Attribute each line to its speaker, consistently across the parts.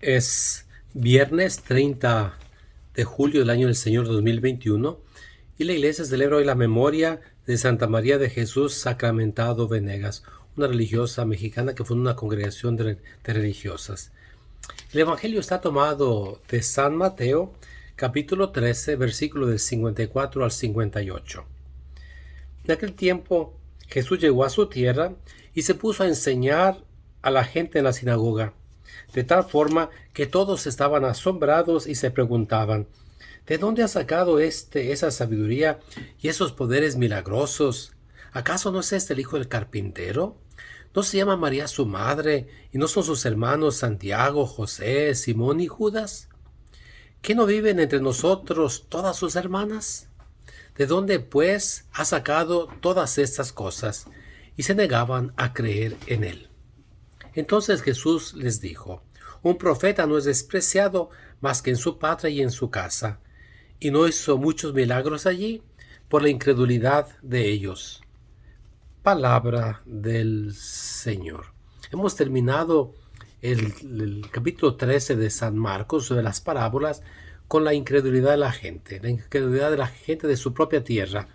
Speaker 1: Es viernes 30 de julio del año del Señor 2021 y la iglesia celebra hoy la memoria de Santa María de Jesús Sacramentado Venegas, una religiosa mexicana que fundó una congregación de religiosas. El Evangelio está tomado de San Mateo, capítulo 13, versículo del 54 al 58. En aquel tiempo Jesús llegó a su tierra y se puso a enseñar a la gente en la sinagoga, de tal forma que todos estaban asombrados y se preguntaban: ¿de dónde ha sacado esa sabiduría y esos poderes milagrosos? ¿Acaso no es este el hijo del carpintero? ¿No se llama María su madre, y no son sus hermanos Santiago, José, Simón y Judas? ¿Qué no viven entre nosotros todas sus hermanas? ¿De dónde, pues, ha sacado todas estas cosas? Y se negaban a creer en él. Entonces Jesús les dijo: un profeta no es despreciado más que en su patria y en su casa. Y no hizo muchos milagros allí por la incredulidad de ellos. Palabra del Señor. Hemos terminado el capítulo 13 de San Marcos, sobre las parábolas, con la incredulidad de la gente de su propia tierra.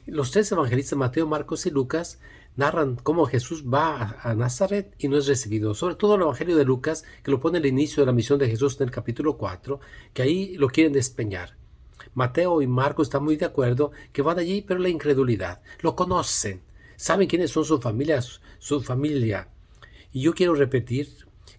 Speaker 1: Los tres evangelistas, Mateo, Marcos y Lucas, narran cómo Jesús va a Nazaret y no es recibido. Sobre todo el evangelio de Lucas, que lo pone al inicio de la misión de Jesús en el capítulo 4, que ahí lo quieren despeñar. Mateo y Marcos están muy de acuerdo que van allí, pero la incredulidad. Lo conocen, saben quiénes son su familia. Y yo quiero repetir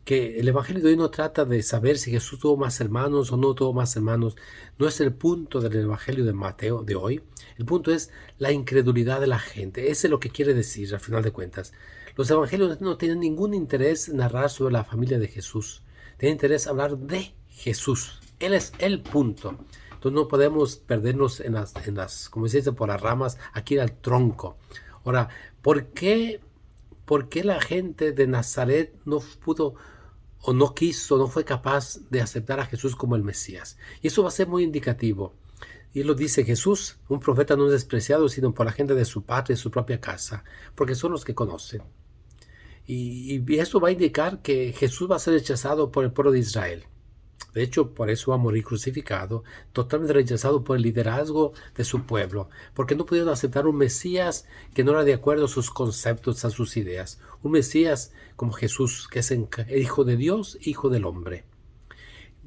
Speaker 1: que el evangelio de hoy no trata de saber si Jesús tuvo más hermanos o no tuvo más hermanos. No es el punto del evangelio de Mateo de hoy. El punto es la incredulidad de la gente. Ese es lo que quiere decir al final de cuentas. Los evangelios no tienen ningún interés en narrar sobre la familia de Jesús. Tienen interés en hablar de Jesús. Él es el punto. Entonces no podemos perdernos en las, como se dice, por las ramas, aquí al tronco. Ahora, ¿por qué la gente de Nazaret no pudo o no quiso, no fue capaz de aceptar a Jesús como el Mesías? Y eso va a ser muy indicativo. Y lo dice Jesús: un profeta no es despreciado sino por la gente de su patria y su propia casa, porque son los que conocen. Y eso va a indicar que Jesús va a ser rechazado por el pueblo de Israel. De hecho, por eso va a morir crucificado, totalmente rechazado por el liderazgo de su pueblo, porque no pudieron aceptar un Mesías que no era de acuerdo a sus conceptos, a sus ideas. Un Mesías como Jesús, que es el Hijo de Dios, Hijo del hombre.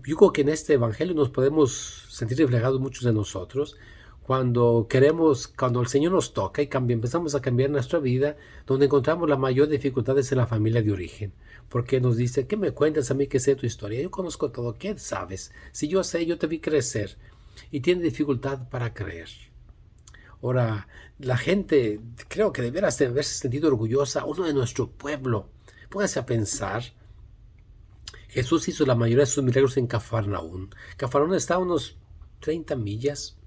Speaker 1: Yo creo que en este evangelio nos podemos sentir reflejados muchos de nosotros cuando el Señor nos toca y empezamos a cambiar nuestra vida, donde encontramos las mayores dificultades en la familia de origen. Porque nos dice: ¿qué me cuentas a mí que sé tu historia? Yo conozco todo. ¿Qué sabes? Si yo sé, yo te vi crecer. Y tiene dificultad para creer. Ahora, la gente creo que debiera haberse sentido orgullosa, uno de nuestro pueblo. Póngase a pensar. Jesús hizo la mayoría de sus milagros en Cafarnaún. Cafarnaún está a unos 30 millas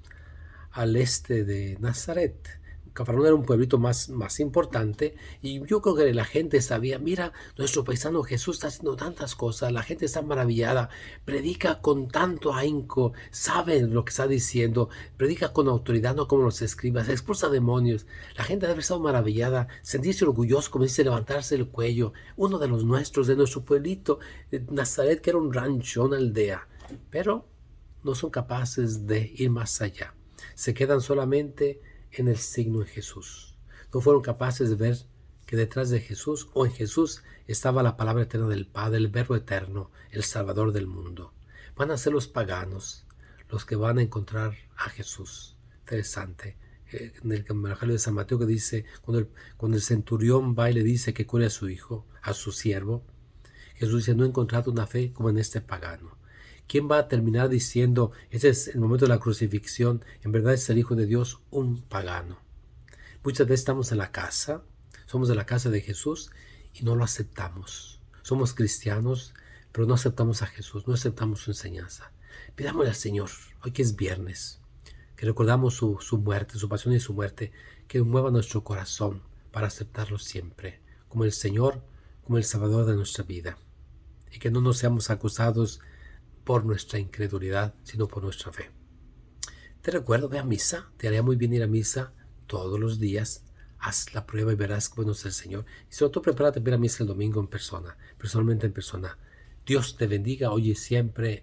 Speaker 1: al este de Nazaret. Cafarnaún era un pueblito más importante, y yo creo que la gente sabía: mira, nuestro paisano Jesús está haciendo tantas cosas, la gente está maravillada, predica con tanto ahínco, sabe lo que está diciendo, predica con autoridad, no como los escribas, expulsa demonios. La gente debe estar maravillada, sentirse orgulloso, como dice, levantarse el cuello. Uno de los nuestros, de nuestro pueblito, de Nazaret, que era un rancho, una aldea. Pero no son capaces de ir más allá. Se quedan solamente en el signo de Jesús. No fueron capaces de ver que detrás de Jesús, o en Jesús, estaba la palabra eterna del Padre, el Verbo eterno, el Salvador del mundo. Van a ser los paganos los que van a encontrar a Jesús. Interesante. En el Evangelio de San Mateo, que dice, cuando el centurión va y le dice que cure a su hijo, a su siervo, Jesús dice: no he encontrado una fe como en este pagano. ¿Quién va a terminar diciendo: ese es el momento de la crucifixión, en verdad es el Hijo de Dios? Un pagano. Muchas veces estamos en la casa, somos de la casa de Jesús y no lo aceptamos. Somos cristianos, pero no aceptamos a Jesús, no aceptamos su enseñanza. Pidámosle al Señor, hoy que es viernes, que recordamos su muerte, su pasión y su muerte, que mueva nuestro corazón para aceptarlo siempre, como el Señor, como el Salvador de nuestra vida. Y que no nos seamos acusados por nuestra incredulidad, sino por nuestra fe. Te recuerdo: ve a misa. Te haría muy bien ir a misa todos los días. Haz la prueba y verás cómo es el Señor. Y sobre todo, prepárate para ir a misa el domingo en persona, personalmente en persona. Dios te bendiga hoy y siempre.